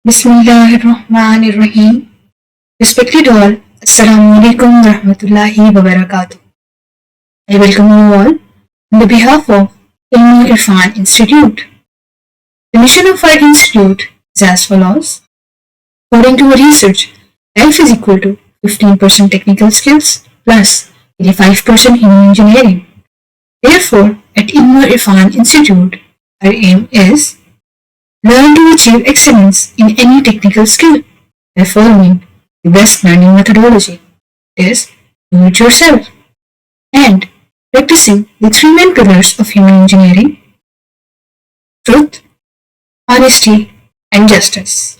Bismillahirrahmanirrahim. Respected all, Assalamu alaikum warahmatullahi wabarakatuh. I welcome you all on the behalf of Irfan Institute. The mission of our institute is as follows. According to our research, life is equal to 15% technical skills plus 85% human engineering. Therefore, at Irfan Institute, our aim is learn to achieve excellence in any technical skill by following the best learning methodology, that is, do it yourself, and practicing the three main pillars of human engineering: truth, honesty, and justice.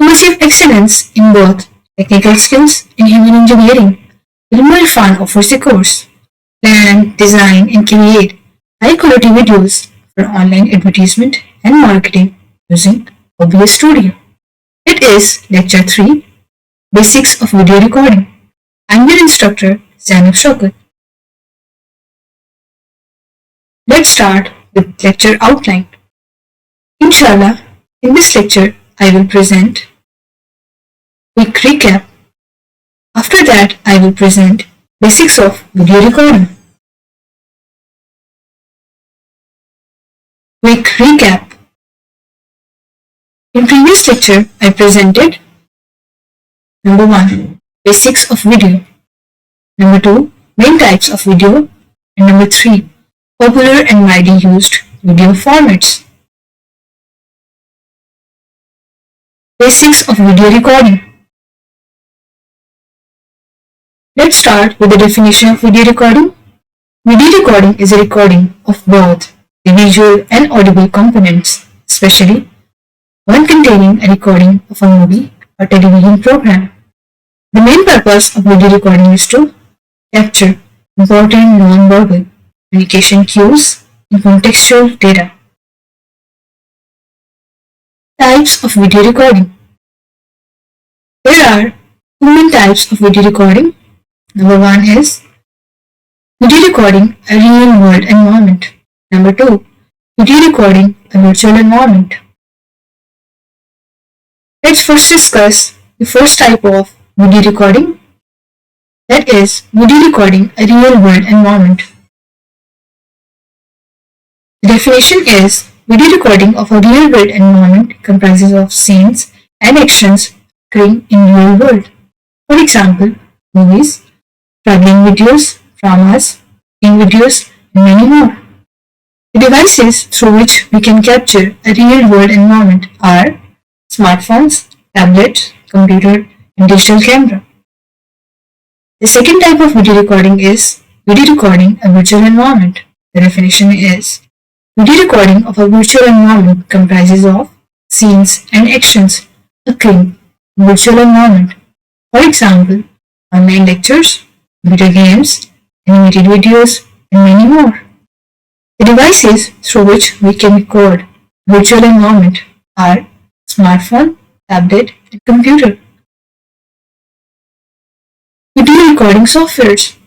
To achieve excellence in both technical skills and human engineering, Irfan offers a course, plan, design, and create high-quality videos for online advertisement and marketing using OBS Studio. It is Lecture 3, Basics of Video Recording. I'm your instructor, Zainab Shaukat. Let's start with lecture outline. Inshallah, in this lecture, I will present a quick recap. After that, I will present basics of video recording. Quick recap. In previous lecture, I presented number 1, basics of video, number 2, main types of video, and number 3, popular and widely used video formats. Basics of video recording. Let's start with the definition of video recording. Video recording is a recording of both the visual and audible components, especially one containing a recording of a movie or television program. The main purpose of video recording is to capture important non-verbal communication cues and contextual data. Types of video recording. There are two main types of video recording. Number 1 is video recording a real world environment. Number 2, video recording a virtual environment. Let's first discuss the first type of video recording, that is, video recording a real world environment. The definition is, video recording of a real world environment comprises of scenes and actions occurring in real world. For example, movies, traveling videos, dramas, cooking videos, and many more. The devices through which we can capture a real world environment are smartphones, tablets, computer, and digital camera. The second type of video recording is video recording a virtual environment. The definition is, video recording of a virtual environment comprises of scenes and actions occurring in virtual environment. For example, online lectures, video games, animated videos, and many more. The devices through which we can record virtual environment are smartphone, tablet, and computer. Video recording softwares.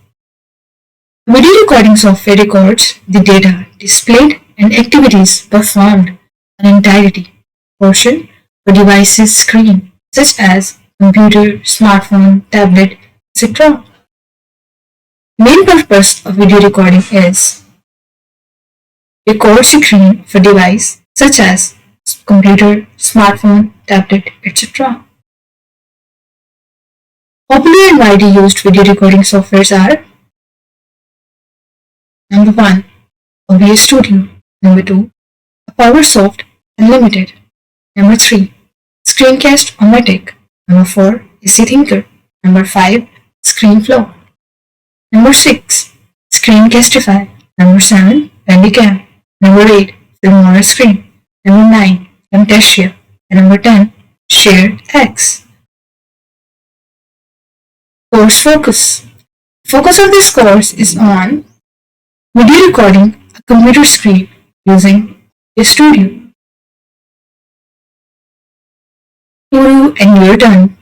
Video recording software records the data displayed and activities performed on an entirety portion of a device's screen, such as computer, smartphone, tablet, etc. The main purpose of video recording is record screen of a device such as computer, smartphone, tablet, etc. Popular and widely used video recording softwares are number 1, OBS Studio, number 2, PowerSoft Unlimited, number 3, Screencast-O-Matic, number 4, AC Thinker, number 5, ScreenFlow, number 6, Screencastify, number 7, Bandicam, number 8, Filmora Screen, number 9, Camtasia, and number 10, ShareX. Course focus. Focus of this course is on video recording a computer screen using a studio. To do and your turn.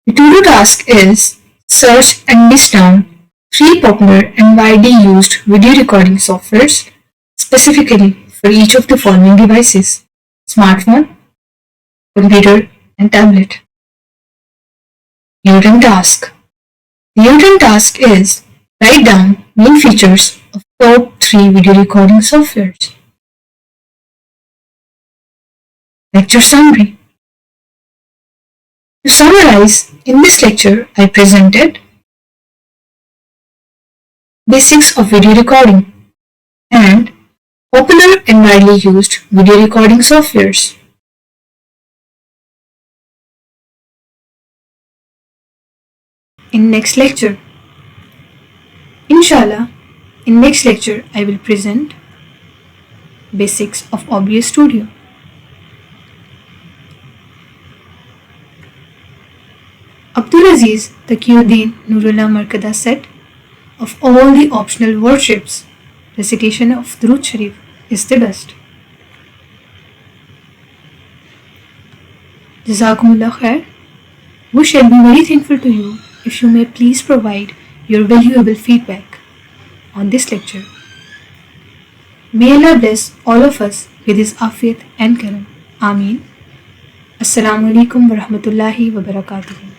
The to-do task is search and list down 3 popular and widely used video recording softwares specifically for each of the following devices: smartphone, computer, and tablet. Newton task. The Newton task is write down main features of top 3 video recording softwares. Lecture summary. To summarize, in this lecture I presented basics of video recording and popular and widely used video recording softwares. In next lecture, inshallah, in next lecture I will present basics of OBS Studio. Abdulaziz Taqiyuddin Nurullah Markada said, of all the optional worships, recitation of Durood Sharif is the best. Jazakumullah khair. We shall be very thankful to you if you may please provide your valuable feedback on this lecture. May Allah bless all of us with His afiyat and karam. Ameen. Assalamu alaikum wa rahmatullahi wa barakatuh.